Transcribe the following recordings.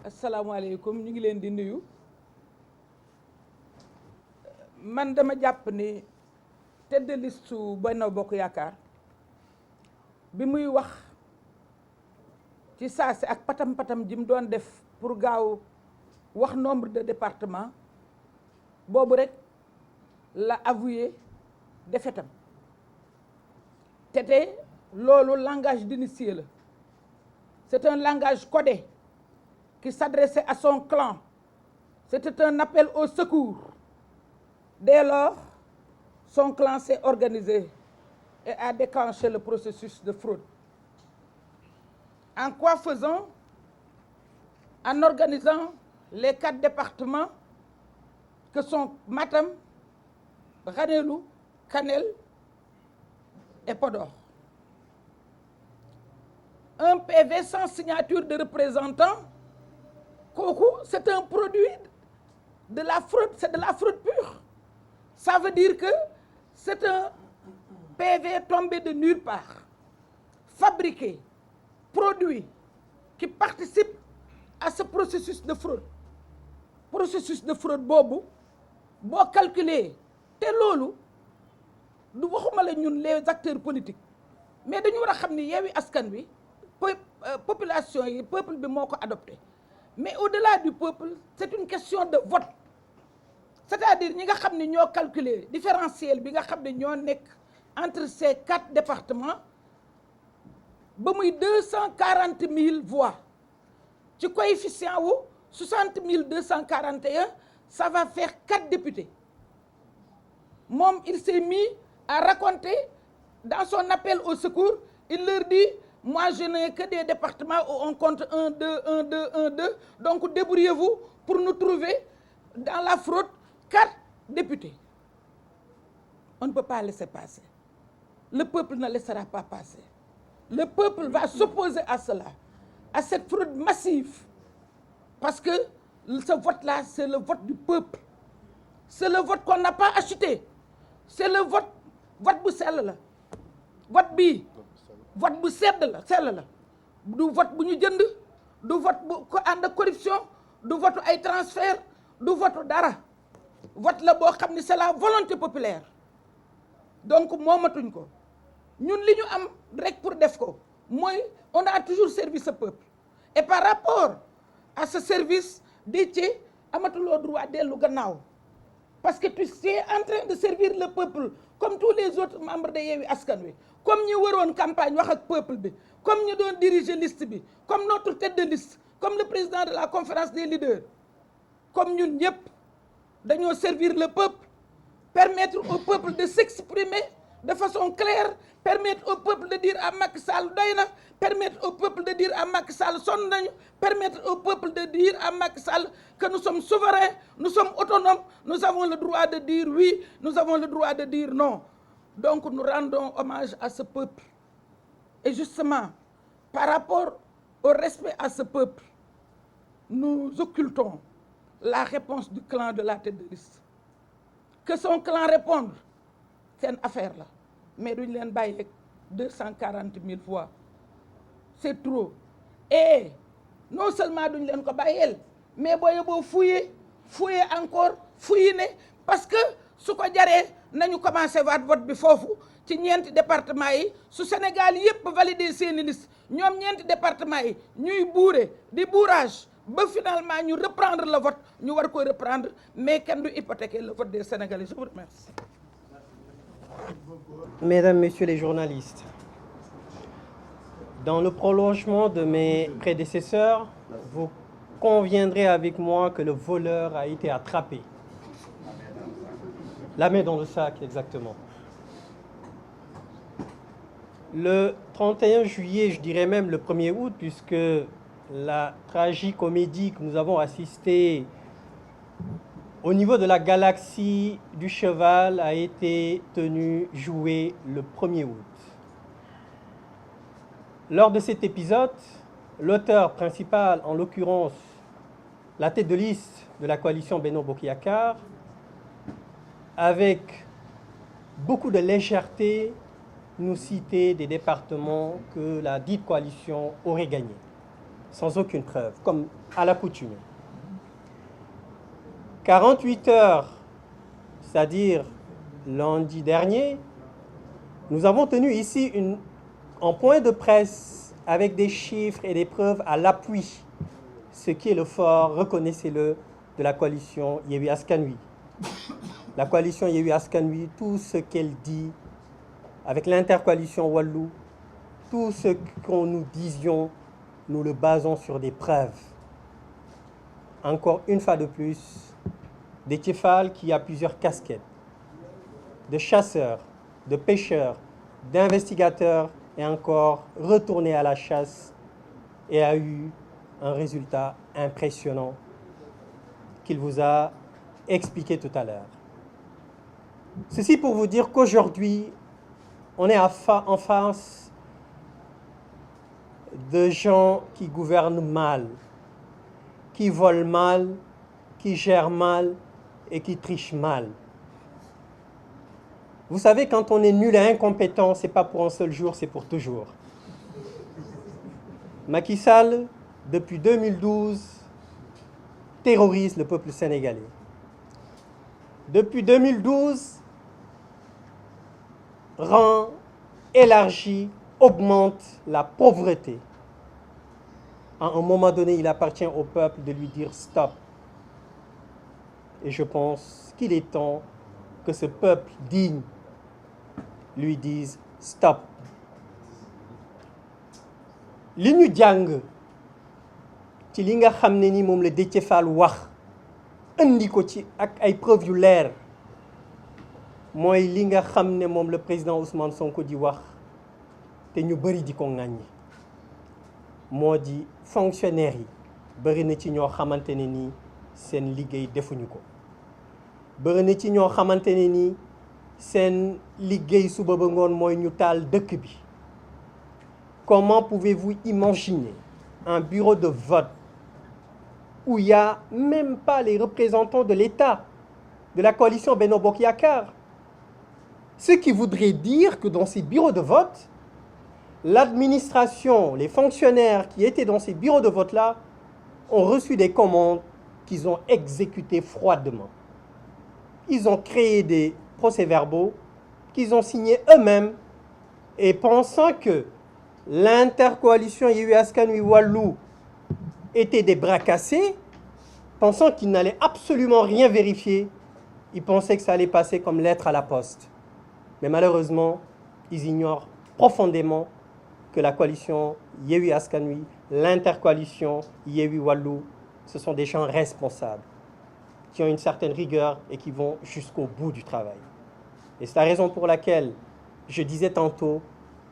asalaamaaleykum ñu ngi leen di nuyu man dama jàpp ni tête de liste Benno Bokk Yaakaar bi muy wax ci saasi ak patam-patam ji mu doon def pour gaaw wax nombre de départements boobu rek la avoué défaitam te loolu langage d'initié la c'est un langage codé qui s'adressait à son clan. C'était un appel au secours. Dès lors, son clan s'est organisé et a déclenché le processus de fraude. En quoi faisant? En organisant les 4 départements que sont Matam, Ranérou, Kanel et Podor. Un PV sans signature de représentant, c'est un produit de la fraude, c'est de la fraude pure. Ça veut dire que c'est un PV tombé de nulle part, fabriqué, produit, qui participe à ce processus de fraude. Processus de fraude boobu boo calculer te loolu du waxuma la ñun les acteurs politiques mais dañu war a xam ni Yewwi Askan Wi population yi peuple bi moo ko adopté. Mais au-delà du peuple, c'est une question de vote. C'est-à-dire ñi nga xam ne ñoo calculer différentiel bi nga xam ne ñoo nekk entre ces 4 départements ba muy 240 000 voix ci coefficient wu 60 241 ça va faire 4 députés. Moom il s'est mis à raconter dans son appel au secours, il leur dit: moi, je n'ai que des départements où on compte 1, 2, 1, 2, 1, 2. Donc, débrouillez-vous pour nous trouver dans la fraude 4 députés. On ne peut pas laisser passer. Le peuple ne laissera pas passer. Le peuple va s'opposer à cela, à cette fraude massive. Parce que ce vote-là, c'est le vote du peuple. C'est le vote qu'on n'a pas acheté. C'est le vote bu sell la. Vote bi. Vote bu sedd la sell la du vote bu ñu jënd du vote bu ko ànd ak corruption du vote ay transfert du vote dara vote la boo xam ni c'est la volonté populaire. Donc moomatuñ ko ñun li ñu am rek pour def ko mooy on a toujours servi ce peuple et par rapport à ce service Déthié amatuloo droit dellu gannaaw parce que tu es en train de servir le peuple comme tous les autres membres de Yewwi Askan Wi, comme ñi waroon campagne wax ak peuple bi, comme ñi doon diriger liste bi, comme notre tête de liste, comme le président de la conférence des leaders, comme ñun ñëpp dañoo servir le peuple, permettre au peuple de s'exprimer de façon claire, permettre au peuple de dire à Macky Sall doy na, permettre au peuple de dire à Macky Sall sonn nañu, permettre au peuple de dire à Macky Sall que nous sommes souverains, nous sommes autonomes, nous avons le droit de dire oui, nous avons le droit de dire non. Donc nous rendons hommage à ce peuple. Et justement, par rapport au respect à ce peuple, nous occultons la réponse du clan de la tête de liste. Que son clan réponde, c'est une affaire là. Mais duñ leen bàyyi rek 240 000 voix. C'est trop. Et non seulement duñ leen ko bàyyeel, mais boo fouiller encore, fouiller parce que su ko jaree nañu commencé waat vote bi foofu ci ñeenti département yi su Sénégal yépp valider seeni liste ñoom ñeenti département yi ñuy buure di bourrage ba finalement ñu reprendre le vote ñu war ko reprendre mais kenn du hypothéquer le vote des Sénégalais. Je vous remercie. Mesdames, Messieurs les journalistes, dans le prolongement de mes prédécesseurs, vous conviendrez avec moi que le voleur a été attrapé. La main dans le sac, exactement. Le 31 juillet, je dirais même le 1er août, puisque la tragicomédie que nous avons assistée au niveau de la galaxie du cheval a été jouée le 1er août. Lors de cet épisode, l'auteur principal, en l'occurrence la tête de liste de la coalition Benno Bokk Yakaar, avec beaucoup de légèreté, nous citait des départements que la dite coalition aurait gagnés. sans aucune preuve, comme à l'accoutumée. 48 heures, c'est-à-dire lundi dernier, nous avons tenu ici un point de presse avec des chiffres et des preuves à l'appui, ce qui est le fort, reconnaissez-le, de la coalition Yewwi Askan Wi. La coalition Yewwi Askan Wi, tout ce qu'elle dit, avec l'intercoalition Wallu, tout ce qu'on nous disions, nous le basons sur des preuves. Encore une fois de plus, Déthié Fall qui a plusieurs casquettes, de chasseur, de pêcheur, d'investigateur, et encore retourné à la chasse et a eu un résultat impressionnant qu'il vous a expliqué tout à l'heure. Ceci pour vous dire qu'aujourd'hui, on est en face de gens qui gouvernent mal, qui volent mal, qui gèrent mal et qui trichent mal. Vous savez, quand on est nul et incompétent, ce n'est pas pour un seul jour, c'est pour toujours. Macky Sall, depuis 2012, terrorise le peuple sénégalais. Depuis 2012, rend, élargit, augmente la pauvreté. À un moment donné, il appartient au peuple de lui dire stop. Et je pense qu'il est temps que ce peuple digne lui dise stop. li ñu jàng ci li nga xam ne ni moom la Déthié Fall wax andi ko ci ak ay preuves yu leer mooy li nga xam ne moom le président Ousmane Sonko di wax te ñu bëri di ko ŋàññi moo di fonctionnaires yi bëri na ci ñoo xamante ne nii seen liggéey defuñu ko bëri na ci ñoo xamante ne nii seen liggéey suba ba ngoon mooy ñu taal dëkk bi. Comment pouvez-vous imaginer un bureau de vote où il n'y a même pas les représentants de l'État, de la coalition Benno Bokk Yakaar? Ce qui voudrait dire que dans ces bureaux de vote, l'administration, les fonctionnaires qui étaient dans ces bureaux de vote-là ont reçu des commandes qu'ils ont exécutées froidement. Ils ont créé des procès-verbaux qu'ils ont signés eux-mêmes et pensant que l'intercoalition Yewwi Askan Wi Wallu était des bras cassés, pensant qu'ils n'allaient absolument rien vérifier, ils pensaient que ça allait passer comme lettre à la poste. Mais malheureusement, ils ignorent profondément que la coalition Yewwi Askan Wi, l'intercoalition Yewwi Wallu, ce sont des gens responsables, qui ont une certaine rigueur et qui vont jusqu'au bout du travail. Et c'est la raison pour laquelle je disais tantôt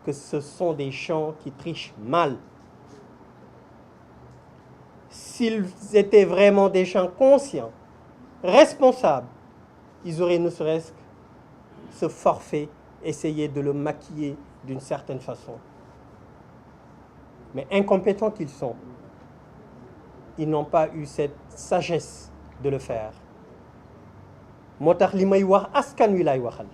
que ce sont des gens qui trichent mal. S'ils étaient vraiment des gens conscients, responsables, ils auraient ne serait-ce que ce forfait, essayer de le maquiller d'une certaine façon. Mais incompétents qu'ils sont, ils n'ont pas eu cette sagesse de le faire. moo tax li may wax askan wi lay waxal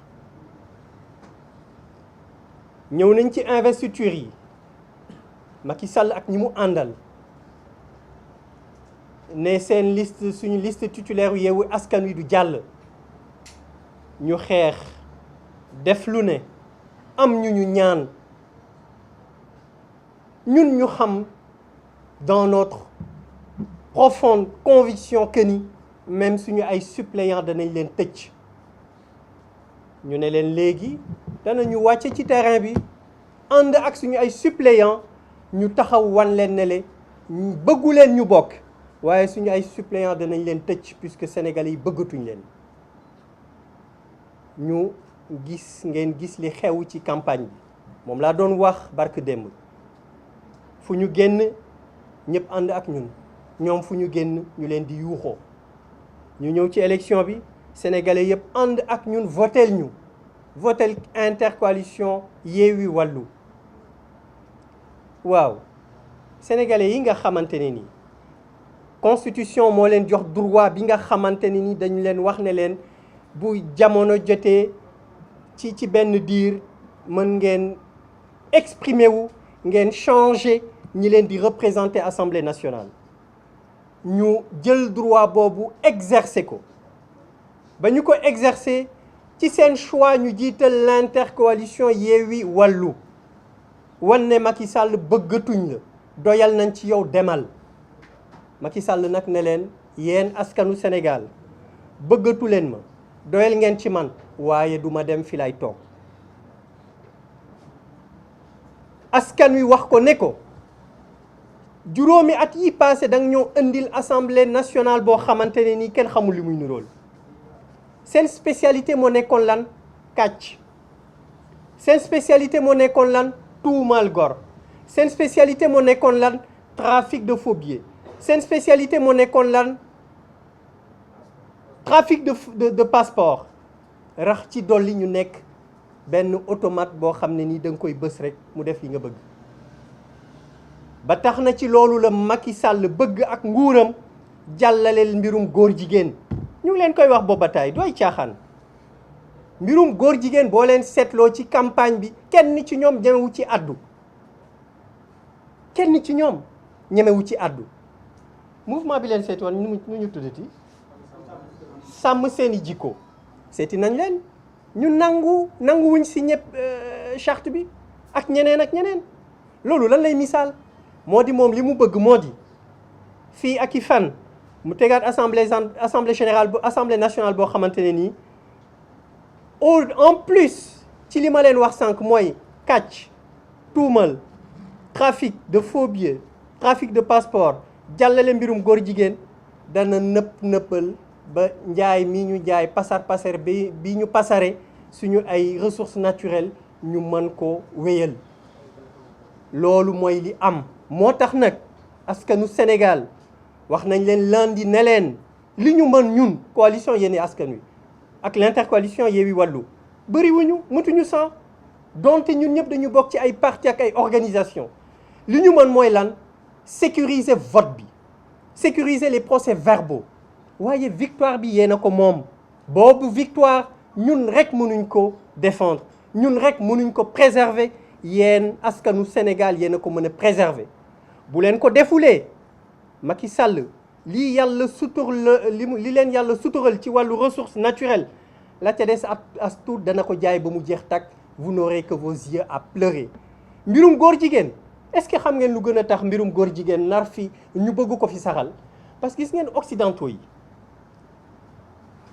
ñëw nañ ci investiture yi Macky Sall ak ñi mu àndal ne seen liste suñu liste titulaire Yewwi Askan Wi du jàll ñu xeex def lu ne am ñu ñaan ñun ñu xam dans notre profonde conviction que ni même suñu ay suppléants danañ leen tëj ñu ne leen léegi danañu wàcce ci terrain bi ànd ak suñu ay suppléants ñu taxaw wan leen ne le bëggu leen ñu bokk waaye suñu ay suppléants danañ leen tëj puisque sénégalais yi bëggatuñ leen ñu ngeen gis li xew ci campagne bi moom laa doon wax barke démb fu ñu génn ñëpp ànd ak ñun ñoom fu ñu génn ñu leen di yuuxoo ñu ñëw ci élection bi sénégalais yëpp ànd ak ñun votel intercoalition Yewwi Wallu waaw sénégalais yi nga xamante ne ni constitution moo leen jox droit bi nga xamante ne ni dañu leen wax ne leen bu jamono jotee ci benn diir mën ngeen exprimer wu ngeen changer ñi leen di représenter Assemblée nationale ñu jël droit boobu exercer ko ba ñu ko exercer ci seen choix ñu jiital l'intercoalition Yewwi Wallu wan ne Macky Sall bëggatuñ la doyal nañ ci yow demal Macky Sall nag ne leen yéen askanu Sénégal bëggatu leen ma doyal ngeen ci man waaye du ma dem fi lay toog askan wi wax ko ne ko juróomi at yi passé danga ñoo indil assemblée nationale boo xamante ne nii kenn xamul li muy nirool seen spécialité moo nekkoon lan kàcc seen spécialité moo nekkoon lan tuumaal gor seen spécialité moo nekkoon lan trafic de faux billets seen spécialité moo nekkoon lan trafic de passeport rax ci dolli ñu nekk benn automate boo xam ne nii da nga koy bës rek mu def li nga bëgg ba tax na ci loolu la Macky Sall bëgg ak nguuram jàllaleel mbirum góor jigéen ñu ngi leen koy wax booba taay dooy caaxaan mbirum góor jigéen boo leen seetloo ci campagne bi kenn ci ñoom ñemewu ci addu kenn ci ñoom ñemewu ci addu mouvement bi leen seeti woon nu ñu tuddati sàmm seeni jikko seeti nañ leen ñu nanguwuñ si ñëpp charte bi ak ñeneen loolu lan lay misaal moo di moom li mu bëgg moo di fii ak i fan mu tegaat assemblée générale assemblée nationale boo xamante ne nii en plus ci li ma leen wax sànq mooy kàcc tuumal trafic de faux billets trafic de passeport jàllale mbirum góor jigéen dana nëppal ba njaay mi ñu jaay pasar bi ñu pasare suñu ay ressources naturelles ñu mën ko wéyal loolu mooy li am moo tax nag askanu Sénégal wax nañ leen lundi ne leen li ñu mën ñun coalition Yewwi Askan Wi ak l'intercoalition Yewwi Wallu bëriwuñu mëtuñu 100 donte ñun ñëpp dañu bokk ci ay parti ak ay organisation li ñu mën mooy lan sécuriser vote bi sécuriser les procès-verbaux waaye victoire bi yéen a ko moom boobu victoire ñun rek mënuñ ko défendre ñun rek mënuñ ko préserver yéen askanu Sénégal yéen a ko mën a préserver bu leen ko defulee Macky Sall li leen yàlla sutural ci wàllu ressources naturelles la ca des as tuut dana ko jaay ba mu jeex tàkk vous n'aurez que vos yeux à pleurer mbirum góor jigéen est-ce que xam ngeen lu gën a tax mbirum góor jigéen nar fi ñu bëgg ko fi saxal parce que gis ngeen occidentaux yi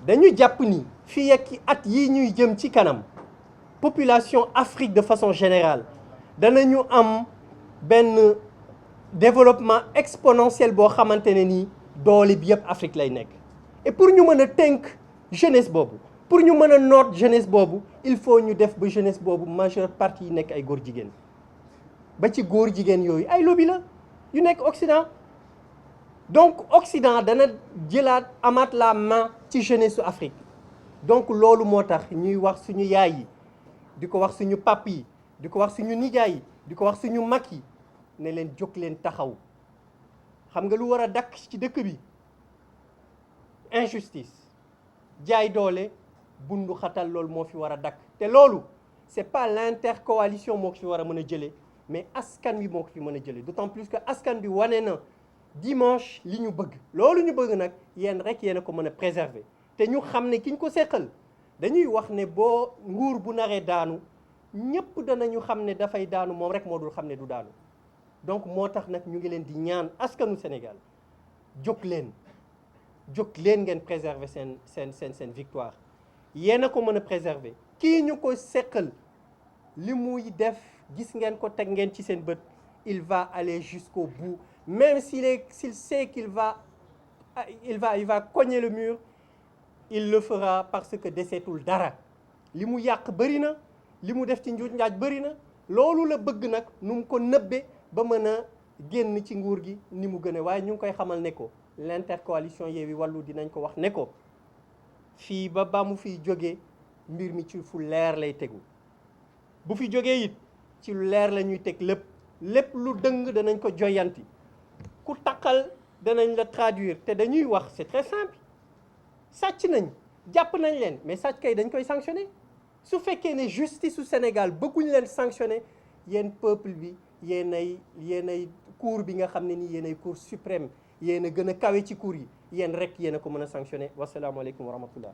dañu jàpp ni fii ak at yi ñuy jëm ci kanam population Afrique de façon générale danañu am benn développement exponentiel boo xamante ne nii doole bi yëpp Afrique lay nekk et pour ñu mën a tënk jeunesse boobu pour ñu mën a noot jeunesse boobu il faut ñu def ba jeunesse boobu majeure partie yi nekk ay góor jigéen ba ci góor jigéen yooyu ay lobby la yu nekk Occident donc Occident dana jëlaat amaat la main ci jeunesse su Afrique donc loolu moo tax ñuy wax suñu yaay yi di ko wax suñu pap yi di ko wax suñu nijaay yi di ko wax suñu mag yi ne leen jóg leen taxaw xam nga lu war a dakk ci dëkk bi injustice jaay doole bundu xatal loolu moo fi war a dakk te loolu c'est pas l'intercoalition moo ko fi war a mën a jëlee mais askan wi moo ko fi mën a jëlee d'autant plus que askan bi wane na dimanche li ñu bëgg loolu ñu bëgg nag yéen rek yéen a ko mën a préserver te ñu xam ne ki ñu ko seqal dañuy wax ne boo nguur bu naree daanu ñëpp danañu xam ne dafay daanu moom rek moo dul xam ne du daanu donc moo tax nag ñu ngi leen di ñaan askanu Sénégal jóg leen ngeen préserver seen victoire yéen a ko mën a préserver kii ñu ko seqal li muy def gis ngeen ko teg ngeen ci seen bët il va aller jusqu'au bout même s'il sait qu'il va cogner le mur il le fera parce que deseetul dara li mu yàq bëri na li mu def ci njuuj njaaj bëri na loolu la bëgg nag nu mu ko nëbbe ba mën a génn ci nguur gi ni mu gën a waaye ñu ngi koy xamal ne ko l'intercoalition Yewwi Wallu dinañ ko wax ne ko fii ba mu fiy jógee mbir mi ci fu leer lay tegu bu fi jógee it ci lu leer la ñuy teg lépp lu dëng danañ ko joyanti ku taqal danañ la traduire te dañuy wax c'est très simple sàcc nañ jàpp nañ leen mais sàcc kay dañ koy sanctionner su fekkee ne justice su Sénégal bëgguñ leen sanctionner yéen peuple bi yéenay cour bi nga xam ne nii yéenay cour suprême yéen a gën a kawe ci cour yi yéen rek yéen a ko mën a sanctionné wasalaamualeykum wa rahmatullah